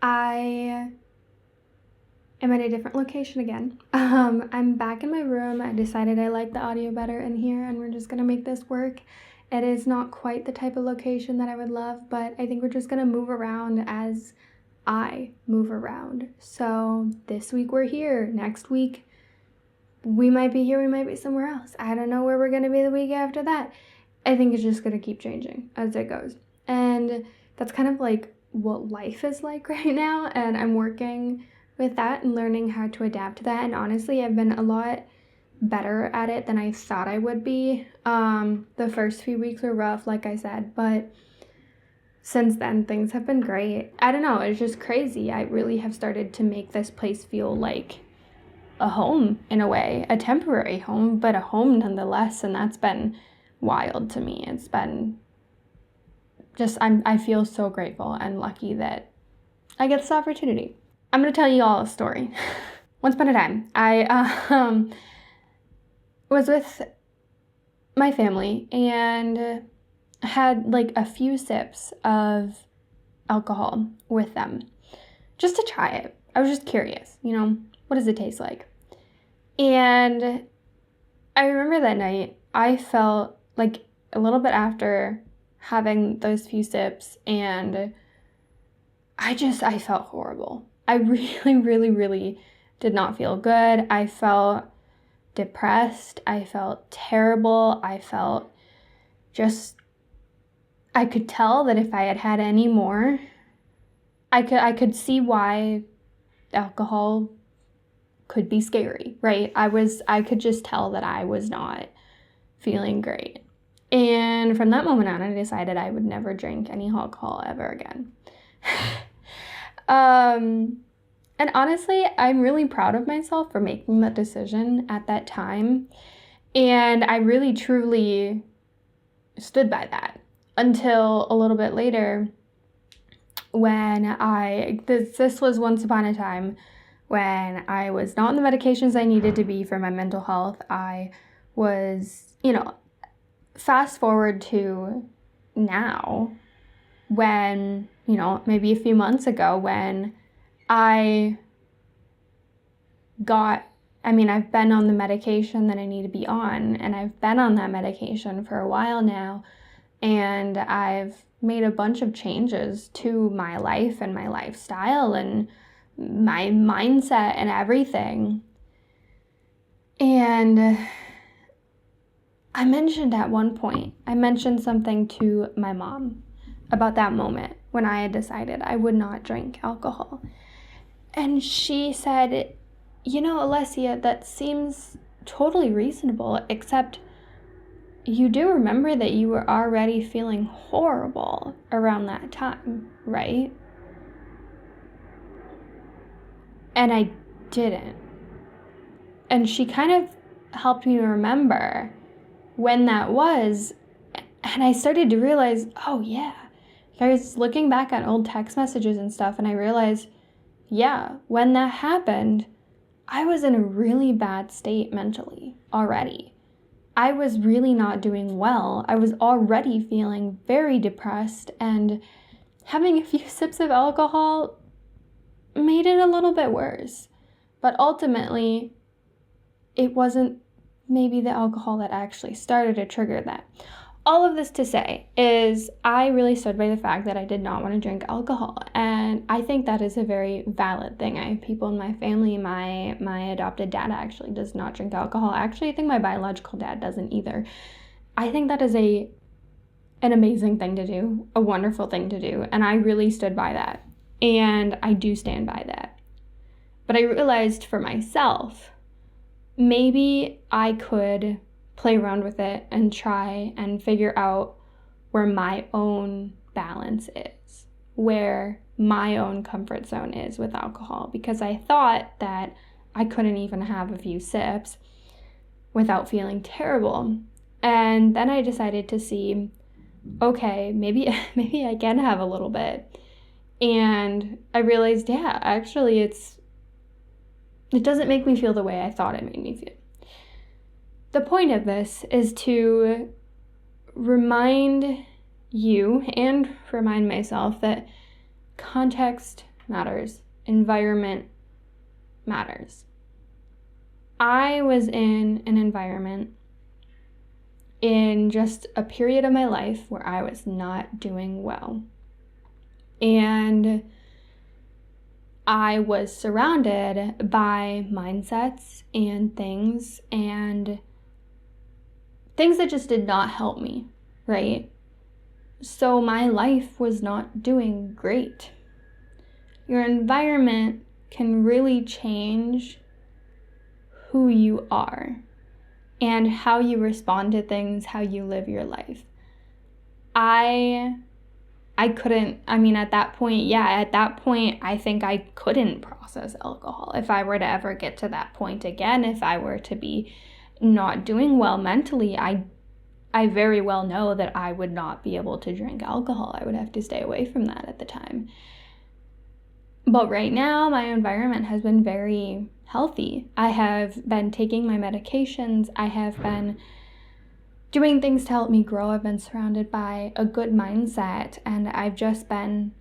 I am at a different location again. I'm back in my room. I decided I like the audio better in here, and we're just gonna make this work. It is not quite the type of location that I would love, but I think we're just gonna move around as I move around. So this week we're here. Next week we might be here, we might be somewhere else. I don't know where we're gonna be the week after that. I think it's just gonna keep changing as it goes. And that's kind of like what life is like right now, and I'm working with that and learning how to adapt to that. And honestly, I've been a lot better at it than I thought I would be. The first few weeks were rough, like I said, but since then things have been great. I don't know, it's just crazy. I really have started to make this place feel like a home in a way, a temporary home, but a home nonetheless, and that's been wild to me. It's been just, I feel so grateful and lucky that I get this opportunity. I'm gonna tell you all a story. Once upon a time, I was with my family and had like a few sips of alcohol with them just to try it. I was just curious, what does it taste like? And I remember that night I felt like a little bit after having those few sips, and I felt horrible. I really, really, really did not feel good. I felt depressed. I felt terrible. I felt I could tell that if I had had any more, I could see why alcohol could be scary, right? I could just tell that I was not feeling great. And from that moment on, I decided I would never drink any alcohol ever again. And honestly, I'm really proud of myself for making that decision at that time. And I really, truly stood by that until a little bit later when this was once upon a time when I was not on the medications I needed to be for my mental health. I was, fast forward to now when, maybe a few months ago when I've been on the medication that I need to be on, and I've been on that medication for a while now, and I've made a bunch of changes to my life and my lifestyle and my mindset and everything. And I mentioned at one point, something to my mom about that moment when I had decided I would not drink alcohol. And she said, Alessia, that seems totally reasonable, except you do remember that you were already feeling horrible around that time, right? And I didn't. And she kind of helped me remember when that was. And I started to realize, oh yeah. I was looking back at old text messages and stuff, and I realized, yeah, when that happened, I was in a really bad state mentally already. I was really not doing well. I was already feeling very depressed, and having a few sips of alcohol made it a little bit worse. But ultimately, it wasn't maybe the alcohol that actually started to trigger that. All of this to say is I really stood by the fact that I did not want to drink alcohol, and I think that is a very valid thing. I have people in my family, my adopted dad actually does not drink alcohol. Actually, I think my biological dad doesn't either. I think that is an amazing thing to do, a wonderful thing to do, and I really stood by that, and I do stand by that. But I realized for myself, maybe I could play around with it and try and figure out where my own balance is, where my own comfort zone is with alcohol, because I thought that I couldn't even have a few sips without feeling terrible. And then I decided to see, okay, maybe I can have a little bit. And I realized, yeah, actually it doesn't make me feel the way I thought it made me feel. The point of this is to remind you and remind myself that context matters. Environment matters. I was in an environment in just a period of my life where I was not doing well. And I was surrounded by mindsets and things that just did not help me, right? So my life was not doing great. Your environment can really change who you are and how you respond to things, how you live your life. At that point, I think I couldn't process alcohol. If I were to ever get to that point again, if I were to be not doing well mentally, I very well know that I would not be able to drink alcohol. I would have to stay away from that at the time. But right now, my environment has been very healthy. I have been taking my medications. I have been doing things to help me grow. I've been surrounded by a good mindset, and I've just been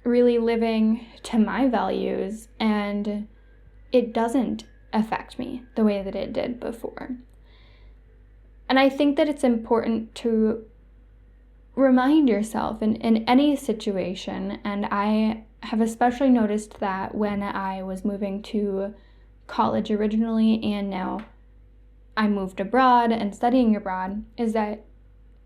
really living to my values, and it doesn't affect me the way that it did before. And I think that it's important to remind yourself in any situation, and I have especially noticed that when I was moving to college originally, and now I moved abroad and studying abroad, is that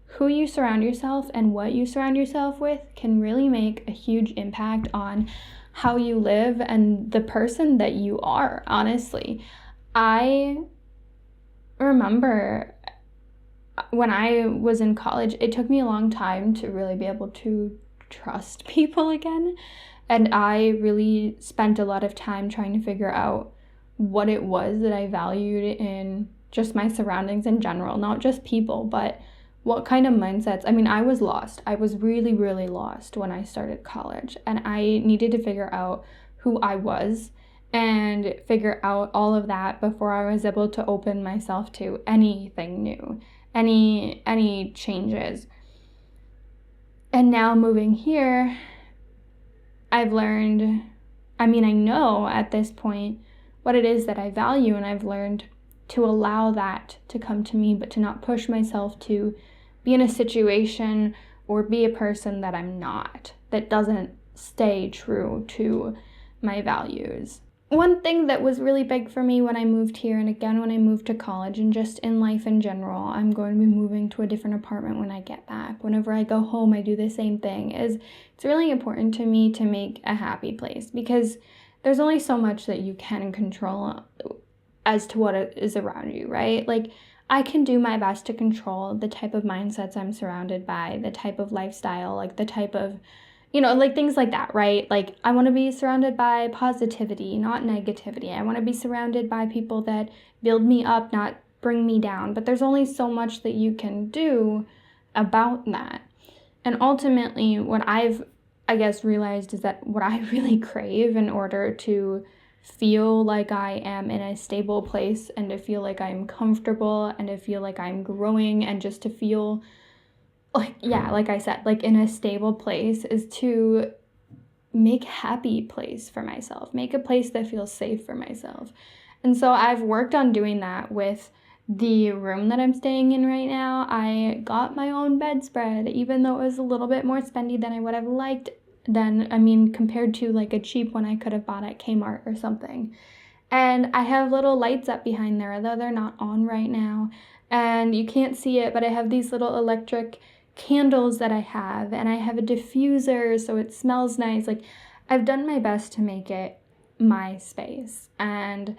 who you surround yourself and what you surround yourself with can really make a huge impact on how you live and the person that you are, honestly. I remember when I was in college, it took me a long time to really be able to trust people again. And I really spent a lot of time trying to figure out what it was that I valued in just my surroundings in general, not just people, but what kind of mindsets. I was lost. I was really, really lost when I started college, and I needed to figure out who I was and figure out all of that before I was able to open myself to anything new, any changes. And now moving here, I've learned, I know at this point what it is that I value, and I've learned to allow that to come to me, but to not push myself to be in a situation or be a person that I'm not, that doesn't stay true to my values. One thing that was really big for me when I moved here, and again when I moved to college and just in life in general, I'm going to be moving to a different apartment when I get back. Whenever I go home, I do the same thing. It's really important to me to make a happy place, because there's only so much that you can control as to what is around you, right? Like, I can do my best to control the type of mindsets I'm surrounded by, the type of lifestyle, like the type of, things like that, right? Like, I want to be surrounded by positivity, not negativity. I want to be surrounded by people that build me up, not bring me down. But there's only so much that you can do about that. And ultimately, what I've, realized is that what I really crave in order to feel like I am in a stable place, and to feel like I'm comfortable, and to feel like I'm growing, and just to feel like I said, like in a stable place, is to make a happy place for myself, make a place that feels safe for myself. And so I've worked on doing that with the room that I'm staying in right now. I got my own bedspread, even though it was a little bit more spendy than I would have liked compared to like a cheap one I could have bought at Kmart or something. And I have little lights up behind there, although they're not on right now, and you can't see it, but I have these little electric candles that I have, and I have a diffuser so it smells nice. Like, I've done my best to make it my space, and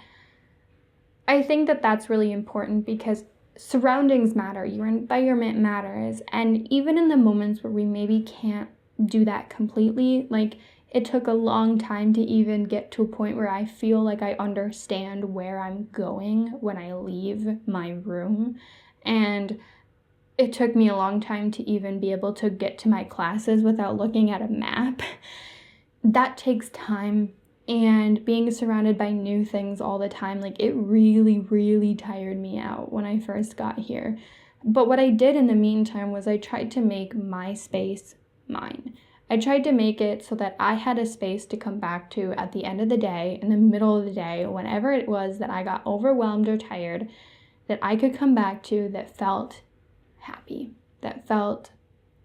I think that that's really important, because surroundings matter, your environment matters. And even in the moments where we maybe can't do that completely, like, it took a long time to even get to a point where I feel like I understand where I'm going when I leave my room. And it took me a long time to even be able to get to my classes without looking at a map. That takes time, and being surrounded by new things all the time, like, it really, really tired me out when I first got here. But what I did in the meantime was I tried to make my space mine. I tried to make it so that I had a space to come back to at the end of the day, in the middle of the day, whenever it was that I got overwhelmed or tired, that I could come back to that felt happy, that felt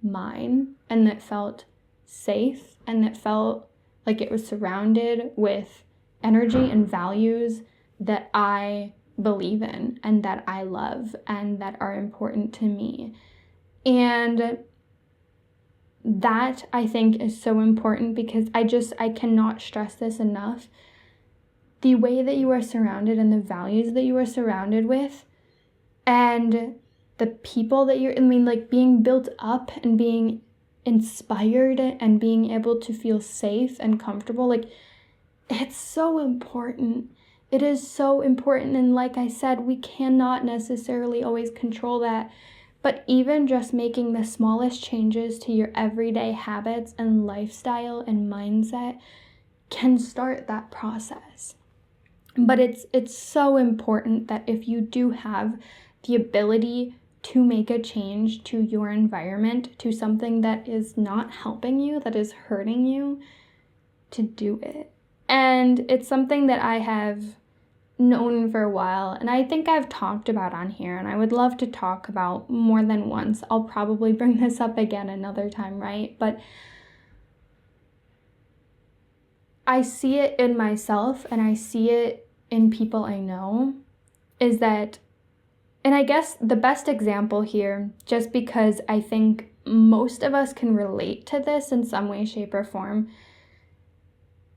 mine, and that felt safe, and that felt like it was surrounded with energy and values that I believe in and that I love and that are important to me. And that, I think, is so important, because I cannot stress this enough. The way that you are surrounded and the values that you are surrounded with and the people that being built up and being inspired and being able to feel safe and comfortable, it's so important. It is so important. And like I said, we cannot necessarily always control that. But even just making the smallest changes to your everyday habits and lifestyle and mindset can start that process. But it's so important that if you do have the ability to make a change to your environment, to something that is not helping you, that is hurting you, to do it. And it's something that I have known for a while, and I think I've talked about on here, and I would love to talk about more than once. I'll probably bring this up again another time, right? But I see it in myself, and I see it in people I know, is that, and I guess the best example here, just because I think most of us can relate to this in some way, shape, or form,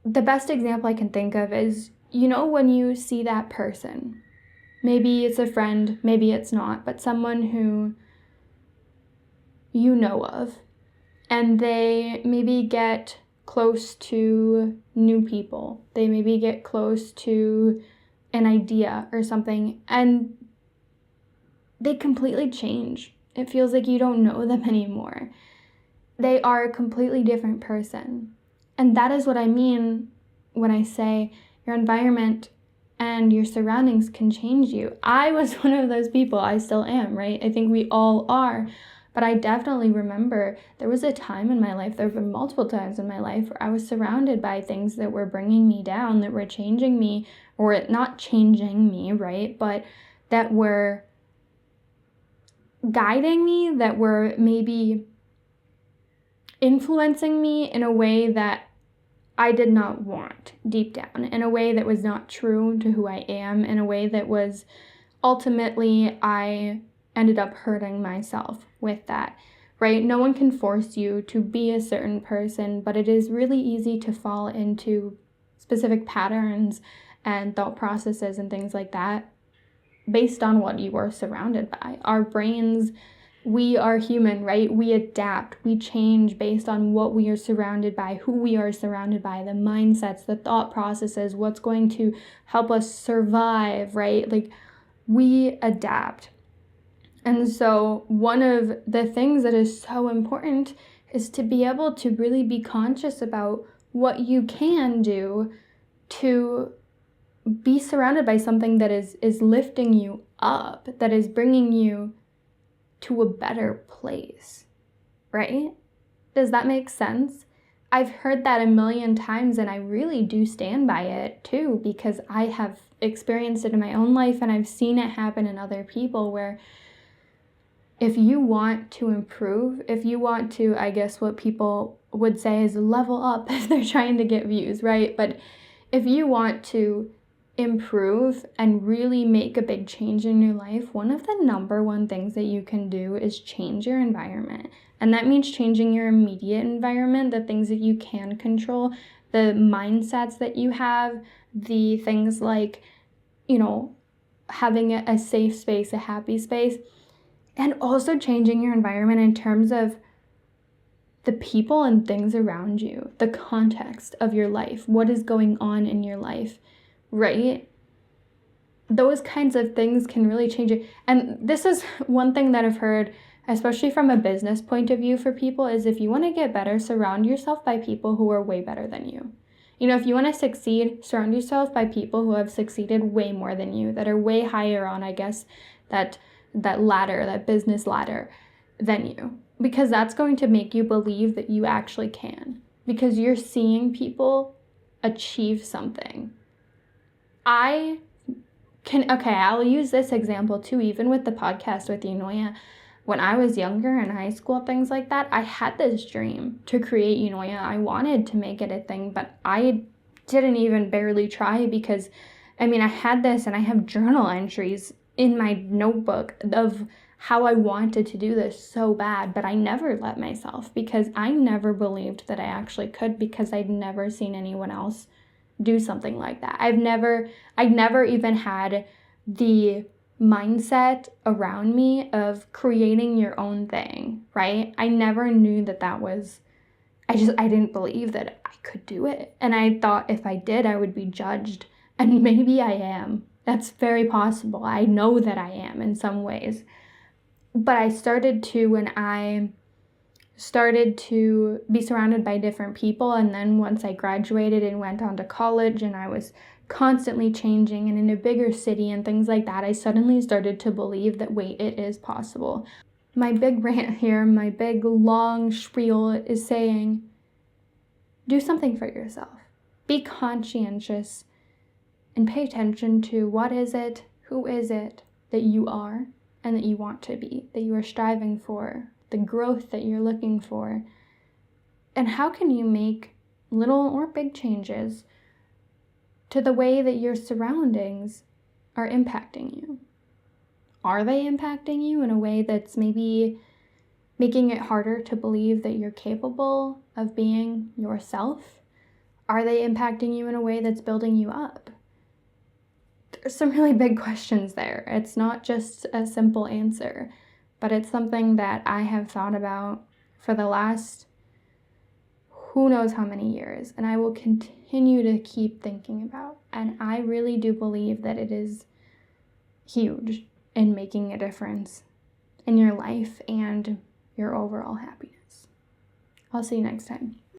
the best example I can think of is, when you see that person, maybe it's a friend, maybe it's not, but someone who you know of, and they maybe get close to new people. They maybe get close to an idea or something, and they completely change. It feels like you don't know them anymore. They are a completely different person. And that is what I mean when I say your environment and your surroundings can change you. I was one of those people. I still am, right? I think we all are. But I definitely remember there was a time in my life, there have been multiple times in my life, where I was surrounded by things that were bringing me down, that were changing me, or not changing me, right? But that were guiding me, that were maybe influencing me in a way that I did not want deep down, in a way that was not true to who I am, in a way that was ultimately, I ended up hurting myself with that, right? No one can force you to be a certain person, but it is really easy to fall into specific patterns and thought processes and things like that based on what you were surrounded by. Our brains, we are human, right? We adapt, we change based on what we are surrounded by, who we are surrounded by, the mindsets, the thought processes, what's going to help us survive, right? We adapt. And so one of the things that is so important is to be able to really be conscious about what you can do to be surrounded by something that is lifting you up, that is bringing you to a better place, right? Does that make sense? I've heard that a million times, and I really do stand by it too, because I have experienced it in my own life, and I've seen it happen in other people, where if you want to improve, if you want to, I guess what people would say is level up if they're trying to get views, right? But if you want to improve and really make a big change in your life, one of the number one things that you can do is change your environment. And that means changing your immediate environment, the things that you can control, the mindsets that you have, the things like, having a safe space, a happy space, and also changing your environment in terms of the people and things around you, the context of your life, what is going on in your life, right? Those kinds of things can really change it. And this is one thing that I've heard, especially from a business point of view for people, is if you want to get better, surround yourself by people who are way better than you. If you want to succeed, surround yourself by people who have succeeded way more than you, that are way higher on, I guess, that ladder, that business ladder than you, because that's going to make you believe that you actually can, because you're seeing people achieve something. I'll use this example too, even with the podcast with Eunoia. When I was younger in high school, things like that, I had this dream to create Eunoia. I wanted to make it a thing, but I didn't even barely try, because I had this, and I have journal entries in my notebook of how I wanted to do this so bad, but I never let myself, because I never believed that I actually could, because I'd never seen anyone else do something like that. I'd never even had the mindset around me of creating your own thing, right? I never knew that was, I didn't believe that I could do it. And I thought if I did, I would be judged. And maybe I am. That's very possible. I know that I am in some ways. But I started to, when I started to be surrounded by different people, and then once I graduated and went on to college, and I was constantly changing and in a bigger city and things like that, I suddenly started to believe that, wait, it is possible. My big rant here, my big long spiel is saying, do something for yourself. Be conscientious and pay attention to what is it, who is it that you are and that you want to be, that you are striving for, the growth that you're looking for, and how can you make little or big changes to the way that your surroundings are impacting you. Are they impacting you in a way that's maybe making it harder to believe that you're capable of being yourself? Are they impacting you in a way that's building you up? There's some really big questions there. It's not just a simple answer, but it's something that I have thought about for the last who knows how many years, and I will continue to keep thinking about. And I really do believe that it is huge in making a difference in your life and your overall happiness. I'll see you next time.